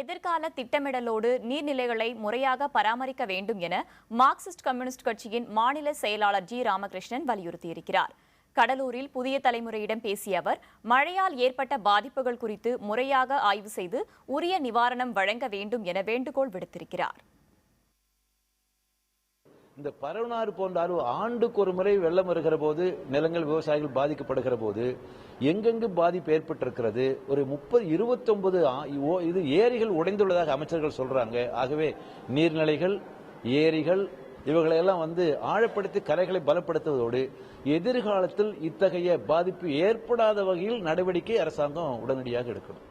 எதிர்கால திட்டமிடலோடு நீர்நிலைகளை முறையாக பராமரிக்க வேண்டும் என மார்க்சிஸ்ட் கம்யூனிஸ்ட் கட்சியின் மாநில செயலாளர் ஜி ராமகிருஷ்ணன் வலியுறுத்தியிருக்கிறார். கடலூரில் புதிய தலைமுறையிடம் பேசிய அவர், மழையால் ஏற்பட்ட பாதிப்புகள் குறித்து முறையாக ஆய்வு செய்து உரிய நிவாரணம் வழங்க வேண்டும் என வேண்டுகோள் விடுத்திருக்கிறார். இந்த பரவனாறு போன்ற ஆண்டுக்கு ஒரு முறை வெள்ளம் வருகிற போது நிலங்கள் விவசாயிகள் பாதிக்கப்படுகிற போது எங்கெங்கு பாதிப்பு ஏற்பட்டிருக்கிறது. ஒரு 29 இது ஏரிகள் உடைந்துள்ளதாக அமைச்சர்கள் சொல்றாங்க. ஆகவே நீர்நிலைகள், ஏரிகள் இவைகளையெல்லாம் ஆழப்படுத்தி கரைகளை பலப்படுத்துவதோடு எதிர்காலத்தில் இத்தகைய பாதிப்பு ஏற்படாத வகையில் நடவடிக்கை அரசாங்கம் உடனடியாக எடுக்கணும்.